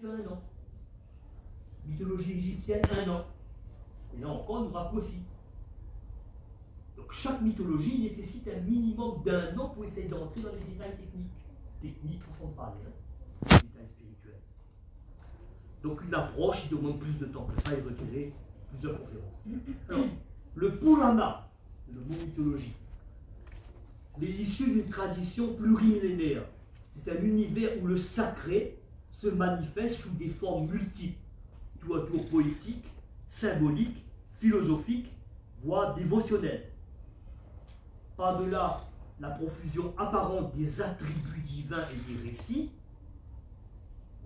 1 an. Mythologie égyptienne, 1 an. Et là encore, nous rappelons aussi. Donc chaque mythologie nécessite un minimum d'1 an pour essayer d'entrer dans les détails techniques. Techniques, façon de parler, hein, les détails spirituels. Donc une approche qui demande plus de temps que ça et requérait plusieurs conférences. Alors, le Purana, le mot mythologie, il est issu d'une tradition plurimillénaire. C'est un univers où le sacré se manifeste sous des formes multiples, tout à tour poétiques, symboliques, philosophiques, voire dévotionnelles. Par-delà la profusion apparente des attributs divins et des récits,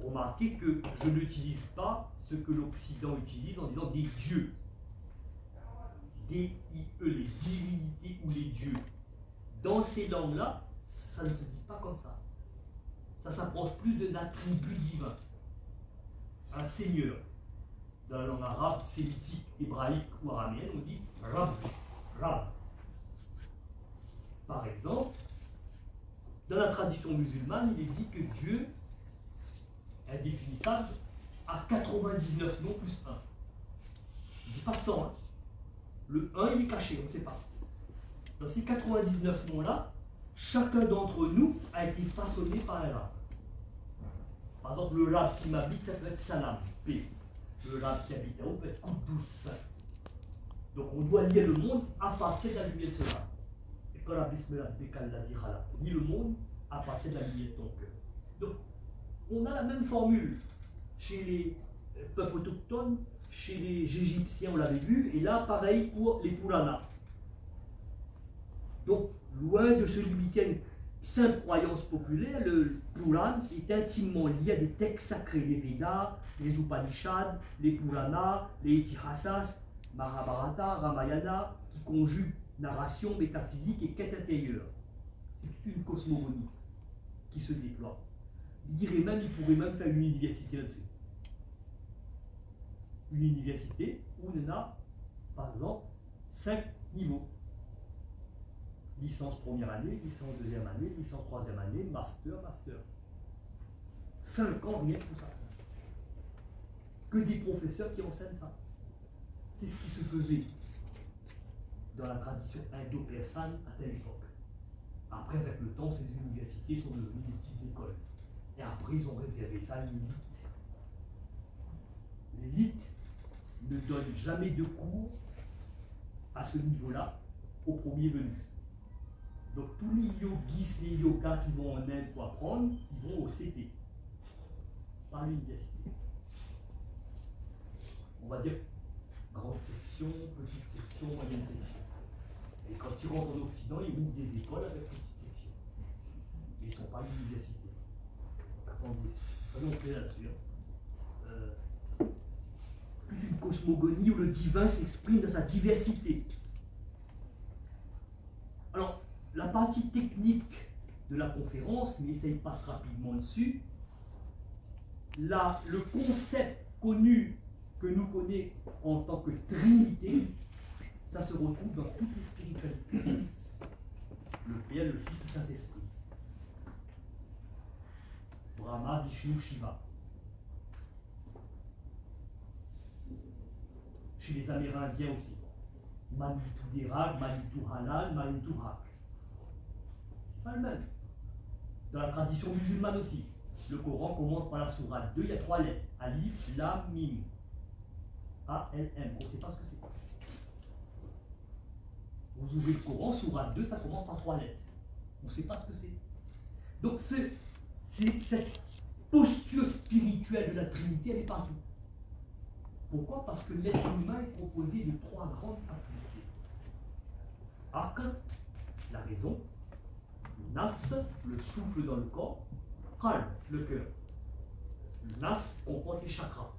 remarquez que je n'utilise pas ce que l'Occident utilise en disant des dieux. D-I-E, les divinités ou les dieux. Dans ces langues-là, ça ne se dit pas comme ça. Ça s'approche plus d'un attribut divin. Un seigneur. Dans la langue arabe, sémitique, hébraïque ou araméenne, on dit Rab. Rab. Par exemple, dans la tradition musulmane, il est dit que Dieu est indéfinissable à 99 noms plus 1. Il ne dit pas 100. Hein. Le 1, il est caché, on ne sait pas. Dans ces 99 noms-là, chacun d'entre nous a été façonné par un rab. Par exemple, le rab qui m'habite, ça peut être salam, paix. Le rab qui habite là-haut peut être Kouddous. Donc on doit lier le monde à partir de la lumière de ce rab. Et quand la bismillah l'a dit, lie le monde à partir de la lumière de ton cœur. Donc on a la même formule chez les peuples autochtones, chez les Égyptiens, on l'avait vu, et là, pareil pour les Puranas. Donc, loin de se limiter à une simple croyance populaire, le Puran est intimement lié à des textes sacrés, les Védas, les Upanishads, les Puranas, les Itihasas, Mahabharata, Ramayana, qui conjuguent narration, métaphysique et quête intérieure. C'est une cosmogonie qui se déploie. Il pourrait même faire une université là-dessus. Une université où on a, par exemple, 5 niveaux. Licence première année, licence deuxième année, licence troisième année, master, master. 5 ans, rien que tout ça. Que des professeurs qui enseignent ça. C'est ce qui se faisait dans la tradition indo-persane à telle époque. Après, avec le temps, ces universités sont devenues des petites écoles. Et après, ils ont réservé ça à l'élite. L'élite ne donne jamais de cours à ce niveau-là au premier venu. Donc tous les yogis, les yogas qui vont en Inde pour apprendre, ils vont au CP, par l'université. On va dire grande section, petite section, moyenne section. Et quand ils rentrent en Occident, ils ouvrent des écoles avec petite section. Ils ne sont pas à l'université. Attendez, soyons clairs là-dessus. Plus une cosmogonie où le divin s'exprime dans sa diversité. Alors, la partie technique de la conférence, mais ça y passe rapidement dessus, là, le concept connu que nous connaissons en tant que Trinité, ça se retrouve dans toutes les spiritualités. Le Père, le Fils, le Saint-Esprit. Brahma, Vishnu, Shiva. Chez les Amérindiens aussi. Manitou Dirak, Manitou Halal, Manitou Hak. C'est pas le même. Dans la tradition musulmane aussi. Le Coran commence par la sourate 2, il y a 3 lettres. Alif, Lam, Mim. A-L-M. On ne sait pas ce que c'est. Vous ouvrez le Coran, sourate 2, ça commence par 3 lettres. On ne sait pas ce que c'est. Donc cette posture spirituelle de la Trinité, elle est partout. Pourquoi? Parce que l'être humain est composé de 3 grandes facultés. Aql, la raison, le nafs, le souffle dans le corps, qalb, le cœur. Le nafs comporte les chakras.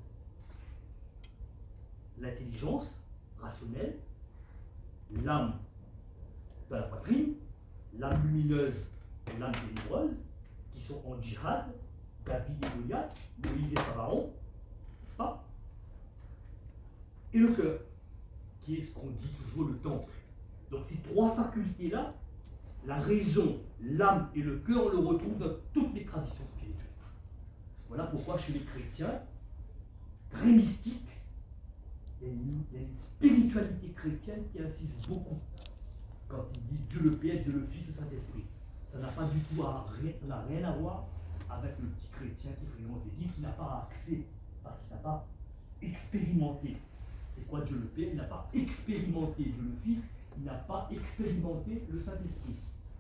L'intelligence rationnelle, l'âme dans la poitrine, l'âme lumineuse et l'âme ténébreuse, qui sont en djihad, David et Goliath, Moïse et Pharaon, n'est-ce pas? Et le cœur, qui est ce qu'on dit toujours le temple. Donc ces 3 facultés-là, la raison, l'âme et le cœur, on le retrouve dans toutes les traditions spirituelles. Voilà pourquoi chez les chrétiens, très mystiques, il y a une spiritualité chrétienne qui insiste beaucoup quand il dit Dieu le Père, Dieu le Fils, le Saint-Esprit. Ça n'a pas du tout ça n'a rien à voir avec le petit chrétien qui fréquente l'église, qui n'a pas accès, parce qu'il n'a pas expérimenté. C'est quoi Dieu le Père? Il n'a pas expérimenté Dieu le Fils, il n'a pas expérimenté le Saint-Esprit.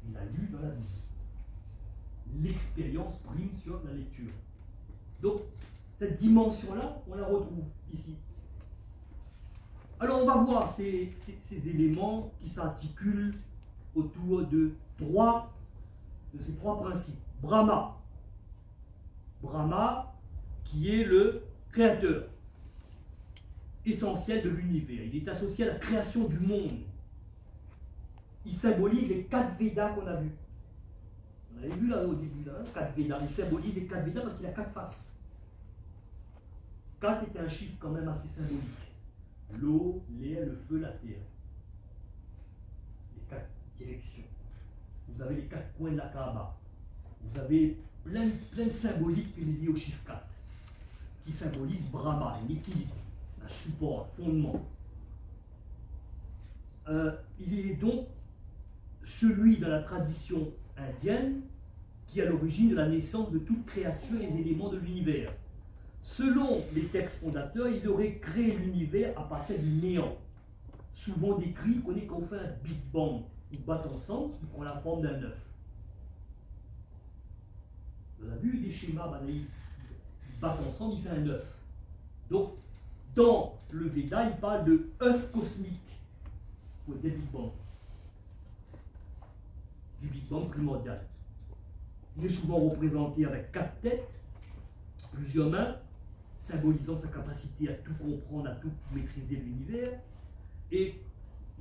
Il a lu dans la Bible. L'expérience prime sur la lecture. Donc, cette dimension-là, on la retrouve ici. Alors, on va voir ces éléments qui s'articulent autour de ces trois principes. Brahma. Brahma, qui est le créateur essentiel de l'univers. Il est associé à la création du monde. Il symbolise les 4 Védas qu'on a vus. On avait vu là au début, là, 4 Védas. Il symbolise les 4 Védas parce qu'il a 4 faces. 4 est un chiffre quand même assez symbolique. L'eau, l'air, le feu, la terre. Les 4 directions. Vous avez les 4 coins de la Kaaba. Vous avez plein de symboliques qui est lié au chiffre 4, qui symbolise Brahma, un équilibre, un support, un fondement. Il est donc celui de la tradition indienne qui est à l'origine de la naissance de toute créature et des éléments de l'univers. Selon les textes fondateurs, il aurait créé l'univers à partir du néant, souvent décrit qu'on fait un Big Bang, ils battent ensemble, qui prend la forme d'un œuf. On a vu des schémas, ils battent ensemble, il fait un œuf. Donc, dans le Veda, il parle de œuf cosmique, pour dire Big Bang. Du Big Bang primordial. Il est souvent représenté avec 4 têtes, plusieurs mains, symbolisant sa capacité à tout comprendre, à tout maîtriser l'univers. Et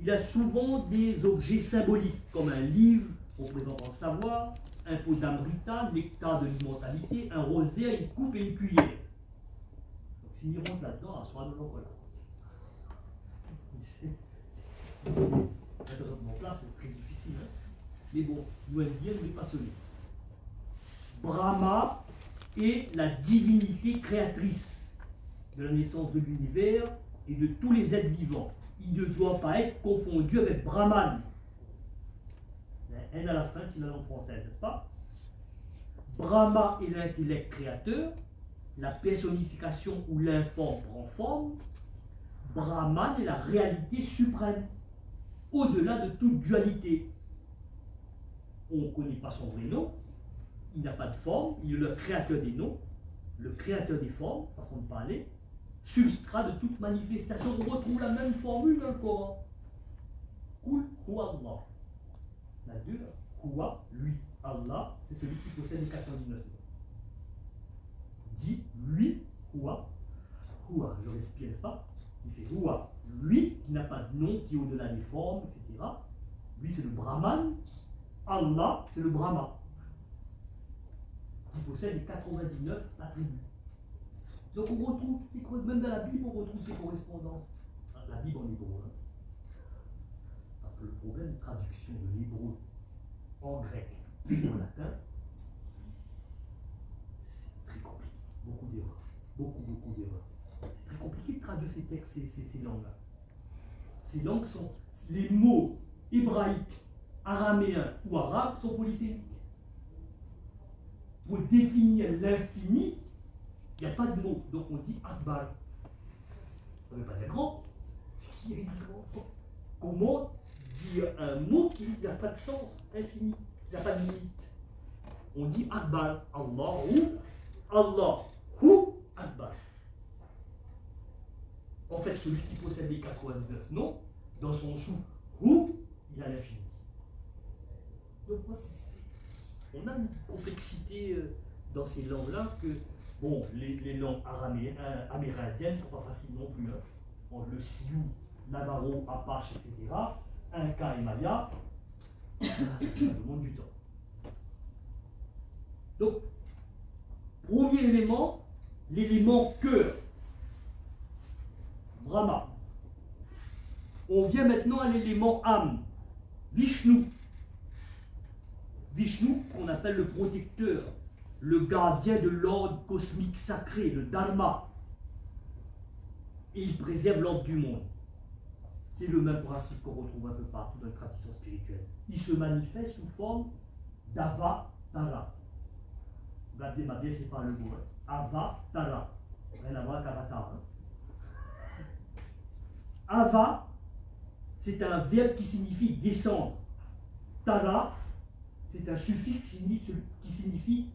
il a souvent des objets symboliques, comme un livre représentant le savoir, un pot d'amrita, nectar de l'immortalité, un rosaire, une coupe et une cuillère. Donc si on rentre là-dedans, on sera de l'encre là. Mettre en place, c'est très difficile. Hein? Mais bon, nous aimons bien, nous les passionnés. Brahma est la divinité créatrice de la naissance de l'univers et de tous les êtres vivants. Il ne doit pas être confondu avec Brahman. N à la fin, c'est la langue française, n'est-ce pas? Brahma est l'intellect créateur, la personnification où l'informe prend forme. Brahman est la réalité suprême, au-delà de toute dualité. On ne connaît pas son vrai nom, il n'a pas de forme, il est le créateur des noms, le créateur des formes, façon de parler, substrat de toute manifestation. On retrouve la même formule dans le Coran. Kul huwa Allah. La deux, huwa, lui. Allah, c'est celui qui possède les 99 noms. Dit lui, huwa, huwa, je respire, n'est-ce pas? Il fait huwa, lui, qui n'a pas de nom, qui est au-delà des formes, etc. Lui, c'est le Brahman. Allah, c'est le Brahma, qui possède les 99 attributs. Donc on retrouve, même dans la Bible, on retrouve ces correspondances. La Bible en hébreu. Hein. Parce que le problème de traduction de l'hébreu en grec et en latin, c'est très compliqué. Beaucoup d'erreurs. Beaucoup d'erreurs. C'est très compliqué de traduire ces textes, ces langues-là. Ces langues sont. Les mots hébraïques, araméens ou arabes sont polysémiques. Pour définir l'infini, il n'y a pas de mot. Donc on dit Akbar. Ça ne veut pas dire grand. Ce qui est grand. Comment dire un mot qui n'a pas de sens, infini, qui n'a pas de limite? On dit Akbar. Allahu Akbar. En fait, celui qui possède les 99 noms, dans son souffle, il a l'infini. Donc moi, on a une complexité dans ces langues-là que, bon, les langues amérindiennes ne sont pas faciles non plus. Hein. Entre le Sioux, Navajo, Apache, etc., Inca et Maya, ça demande du temps. Donc, premier élément, l'élément cœur, Brahma. On vient maintenant à l'élément âme, Vishnu. Vishnu, qu'on appelle le protecteur, le gardien de l'ordre cosmique sacré, le Dharma. Et il préserve l'ordre du monde. C'est le même principe qu'on retrouve un peu partout dans les traditions spirituelles. Il se manifeste sous forme d'avatara. Regardez, ma bien, c'est pas le mot. Avatara. Rien à voir avec avatar. Ava, c'est un verbe qui signifie descendre. Tara, c'est un suffixe qui signifie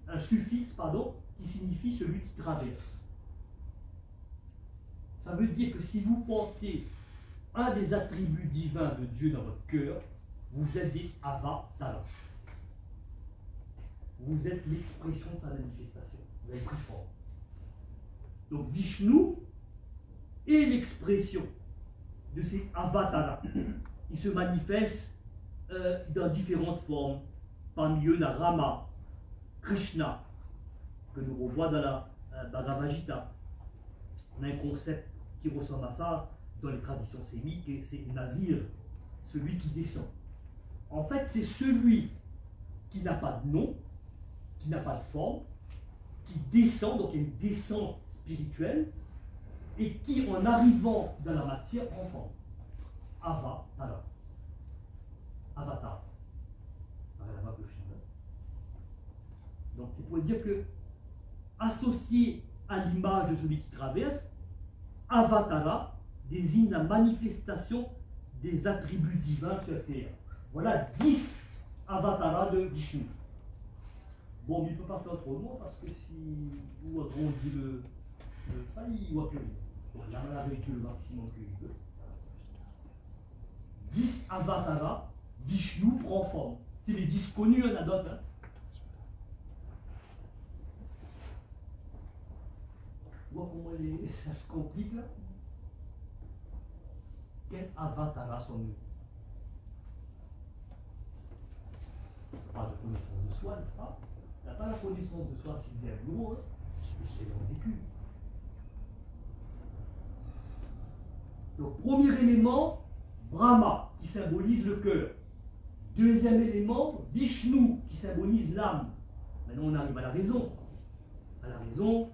celui qui traverse. Ça veut dire que si vous portez un des attributs divins de Dieu dans votre cœur, vous êtes des avatara. Vous êtes l'expression de sa manifestation. Vous avez pris forme. Donc Vishnu est l'expression de ces avatars. Ils se manifestent dans différentes formes. Parmi eux, la Rama, Krishna, que nous revoit dans la Bhagavad Gita. On a un concept qui ressemble à ça dans les traditions sémites, et c'est Nazir, celui qui descend. En fait, c'est celui qui n'a pas de nom, qui n'a pas de forme, qui descend, donc il y a une descente spirituelle, et qui, en arrivant dans la matière, prend forme. Avatar. Avatar. Rien à voir avec le film. Donc c'est pour dire que, associé à l'image de celui qui traverse, Avatara désigne la manifestation des attributs divins sur Terre. Voilà 10 avatars de Vishnu. Bon, mais il ne peut pas faire trop long parce que si on dit ça, il ne voit plus rien. Bon, là, on a réduit le maximum qu'il peut. 10 avatars, Vishnu prend forme. C'est les 10 connus, il y en a d'autres. Hein. Tu vois comment ça se complique là? Quel avatar sont-nous? Pas de connaissance de soi, n'est-ce pas? Il n'y a pas la connaissance de soi si c'est un bureau, c'est dans le vécu. Donc, premier élément, Brahma, qui symbolise le cœur. Deuxième élément, Vishnu, qui symbolise l'âme. Maintenant, on arrive à la raison. À la raison,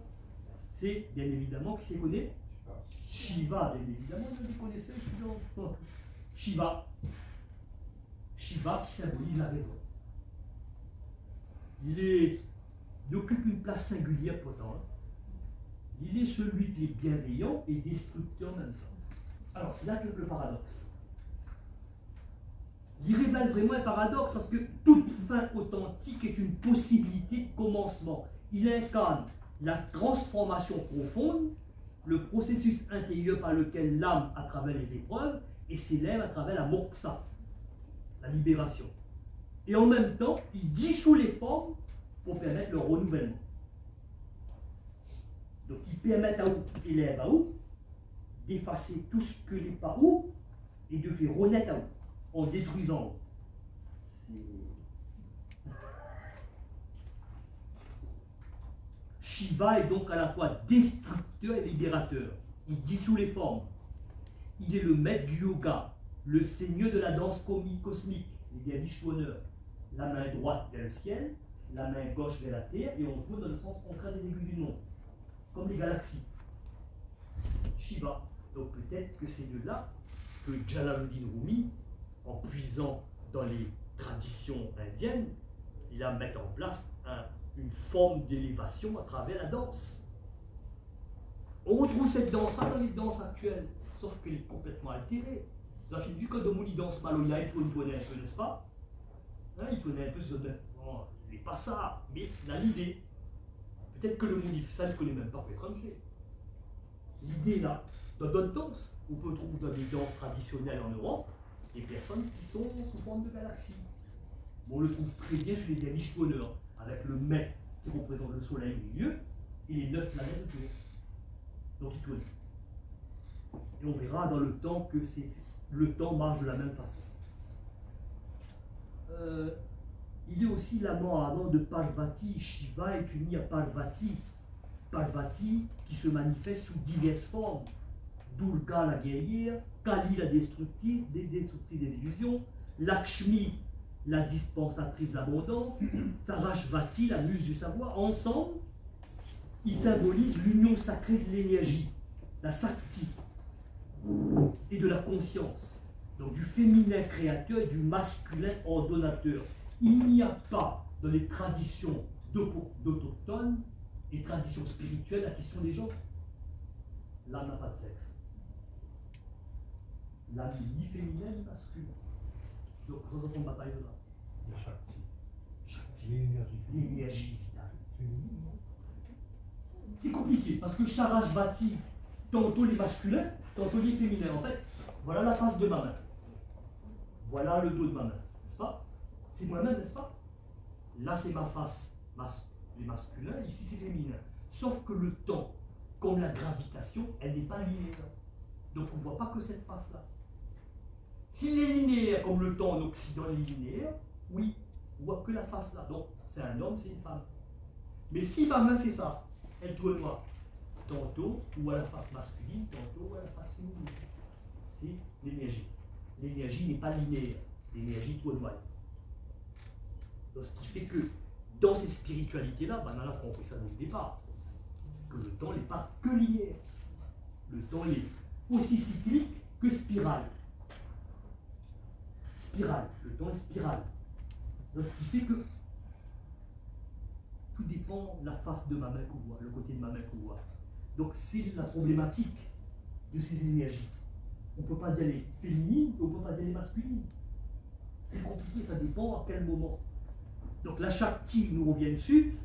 c'est bien évidemment, qui s'y connaît? Shiva, bien évidemment, vous les connaissez, Shiva. Shiva qui symbolise la raison. Il occupe une place singulière pourtant. Il est celui qui est bienveillant et destructeur en même temps. Alors, c'est là que le paradoxe. Il révèle vraiment un paradoxe parce que toute fin authentique est une possibilité de commencement. Il incarne la transformation profonde, le processus intérieur par lequel l'âme, à travers les épreuves, et s'élève à travers la moksha, la libération. Et en même temps, il dissout les formes pour permettre leur renouvellement. Donc il permet à où élève à où d'effacer tout ce que n'est pas où et de faire renaître à où en détruisant où. Shiva est donc à la fois destructeur et libérateur. Il dissout les formes. Il est le maître du yoga, le seigneur de la danse cosmique, les Vishwoneurs. La main droite vers le ciel, la main gauche vers la terre, et on tourne dans le sens contraire des aiguilles du monde, comme les galaxies. Shiva. Donc peut-être que c'est de là que Jalaluddin Rumi, en puisant dans les traditions indiennes, il a mis en place une forme d'élévation à travers la danse. On retrouve cette danse-là dans les danses actuelles, sauf qu'elle est complètement altérée. Vous avez vu quand Domoni danse Maloya, il tourne un peu, n'est-ce pas? Hein, il tournait un peu sur le... Bon, il n'est pas ça, mais il a l'idée. Peut-être que le monde ça, il ne connaît même pas peut-être un fait. L'idée là, dans d'autres danses, on peut trouver dans des danses traditionnelles en Europe, des personnes qui sont sous forme de galaxies. On le trouve très bien chez les Vishwoneurs, avec le mec qui représente le soleil au milieu, et les 9 planètes autour. Donc il tourne. Et on verra dans le temps que le temps marche de la même façon. Il est aussi l'amant ardent de Parvati. Shiva est uni à Parvati. Parvati qui se manifeste sous diverses formes. Durga la guerrière, Kali la destructrice des illusions, Lakshmi la dispensatrice d'abondance, Sarasvati, la muse du savoir. Ensemble, ils symbolisent l'union sacrée de l'énergie, la Sakti, et de la conscience. Donc du féminin créateur et du masculin ordonnateur. Il n'y a pas dans les traditions d'autochtones et traditions spirituelles la question des gens. L'âme n'a pas de sexe. L'âme n'est ni féminin ni masculin. Donc représentation de bataille de l'âme. La Shakti. Shakti. L'énergie vitale. Féminine, non? C'est compliqué parce que Sarasvati, tantôt les masculins, tantôt les féminins. En fait, voilà la face de ma main. Voilà le dos de ma main, n'est-ce pas? C'est moi-même, n'est-ce pas? Là, c'est ma face, les masculins, ici, c'est féminin. Sauf que le temps, comme la gravitation, elle n'est pas linéaire. Donc, on ne voit pas que cette face-là. S'il est linéaire, comme le temps en Occident est linéaire, oui, on voit que la face-là. Donc, c'est un homme, c'est une femme. Mais si ma main fait ça, elle tourne moi. Tantôt, ou à la face masculine, tantôt à la face féminine. C'est l'énergie. L'énergie n'est pas linéaire. L'énergie tournoie. Donc, ce qui fait que dans ces spiritualités-là, on a compris ça dès le départ, que le temps n'est pas que linéaire. Le temps est aussi cyclique que spirale. Spirale. Le temps est spirale. Donc, ce qui fait que tout dépend de la face de ma main qu'on voit, le côté de ma main qu'on voit. Donc, c'est la problématique de ces énergies. On ne peut pas dire les féminines, on ne peut pas dire les masculines. C'est compliqué, ça dépend à quel moment. Donc la Shakti, nous revient dessus,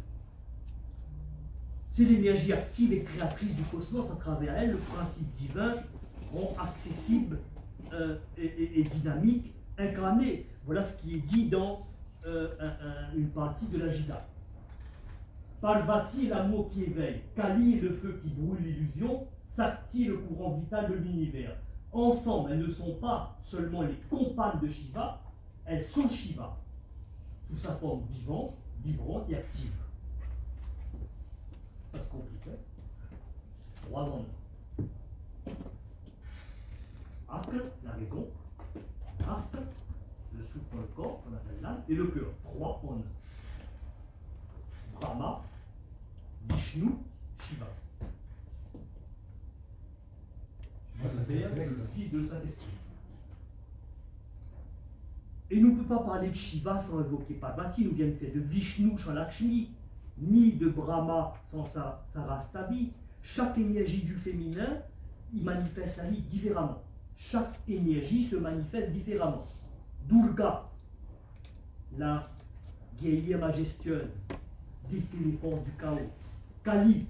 c'est l'énergie active et créatrice du cosmos. À travers elle, le principe divin rend accessible et dynamique, incarné. Voilà ce qui est dit dans une partie de la Gita. Parvati est l'amour qui éveille, Kali est le feu qui brûle l'illusion, Sakti est le courant vital de l'univers. Ensemble, elles ne sont pas seulement les compagnes de Shiva, elles sont Shiva, sous sa forme vivante, vibrante et active. Ça se complique, hein? 3 en 1. Akl, la raison. Ars, le souffle dans le corps, qu'on appelle l'âme, et le cœur. 3 en 1. Brahma, Vishnu, Shiva. Le Père, le Fils de Saint-Esprit. Et nous ne pouvons pas parler de Shiva sans évoquer Parvati, nous vient de faire de Vishnu sans Lakshmi, ni de Brahma sans Sarasvati. Chaque énergie du féminin, il manifeste sa vie différemment. Chaque énergie se manifeste différemment. Durga, la guerrière majestueuse, défie les forces du chaos. Kali,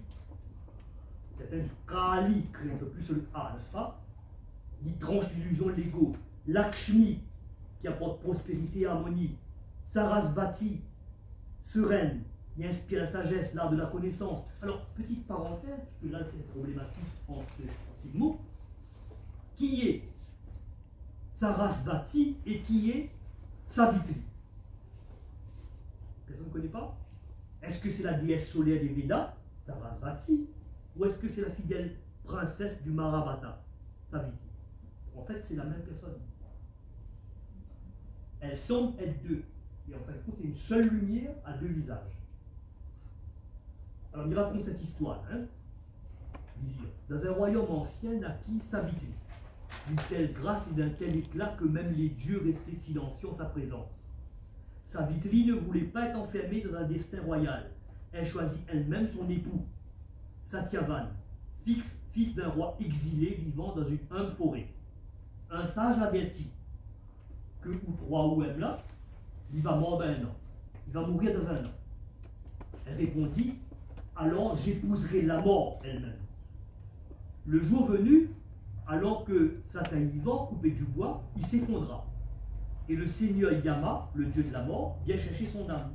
certains disent Kali, crée un peu plus le A, n'est-ce pas? Il tranche l'illusion de l'ego. Lakshmi, qui apporte prospérité et harmonie. Sarasvati, sereine, qui inspire la sagesse, l'art de la connaissance. Alors, petite parenthèse, parce que là, c'est problématique entre ces mots. Qui est Sarasvati et qui est Savitri? Personne ne connaît pas? Est-ce que c'est la déesse solaire des Védas, Sarasvati, ou est-ce que c'est la fidèle princesse du Mahabharata, Savitri? En fait, c'est la même personne. Elles semblent être deux. Et en fin de compte, c'est une seule lumière à deux visages. Alors, il raconte cette histoire. Hein. Il dit, dans un royaume ancien naquit Savitri, d'une telle grâce et d'un tel éclat que même les dieux restaient silencieux en sa présence. Savitri ne voulait pas être enfermée dans un destin royal. Elle choisit elle-même son époux, Satyavan, fils d'un roi exilé vivant dans une humble forêt. Un sage l'avertit que Outroi ou là, il va mordre un an. Il va mourir dans un an. Elle répondit, alors j'épouserai la mort elle-même. Le jour venu, alors que Sataïvan, coupé du bois, il s'effondra. Et le seigneur Yama, le dieu de la mort, vient chercher son âme.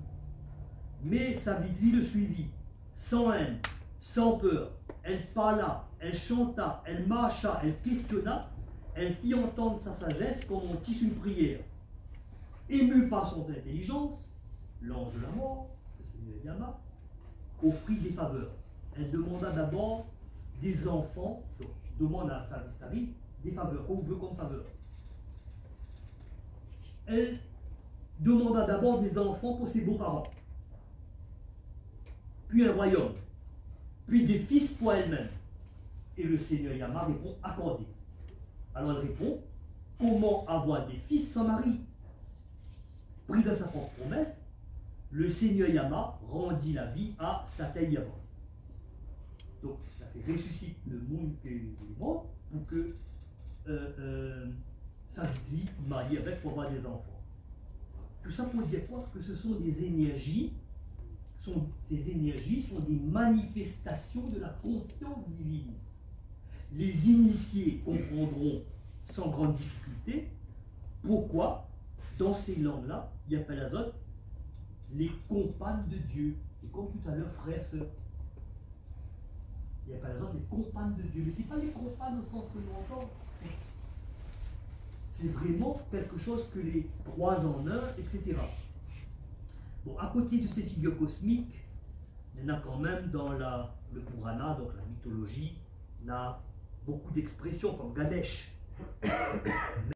Mais Savitri le suivit, sans haine, sans peur. Elle parla, elle chanta, elle marcha, elle questionna, elle fit entendre sa sagesse comme on tisse une prière. Ému par son intelligence, l'ange de la mort, le seigneur Yama, offrit des faveurs. Elle demanda d'abord des enfants, donc demande à Savitri des faveurs. On veut comme faveur. Elle demanda d'abord des enfants pour ses beaux-parents, puis un royaume, puis des fils pour elle-même. Et le Seigneur Yama répond accordé. Alors elle répond, comment avoir des fils sans mari? Pris dans sa propre promesse, le Seigneur Yama rendit la vie à Sateyama. Donc ça fait ressuscite le monde qui est mort pour que Savitri marie avec pour avoir des enfants. Tout ça pour dire quoi? Que ce sont des énergies, ces énergies sont des manifestations de la conscience divine. Les initiés comprendront sans grande difficulté pourquoi, dans ces langues-là, il appelle les autres les compagnes de Dieu. C'est comme tout à l'heure, frères, sœurs. Il appelle les autres les compagnes de Dieu. Mais ce n'est pas les compagnes au sens que nous entendons. C'est vraiment quelque chose que les trois en un, etc. Bon, à côté de ces figures cosmiques, il y en a quand même dans le Purana, donc la mythologie, il y a beaucoup d'expressions comme Ganesh.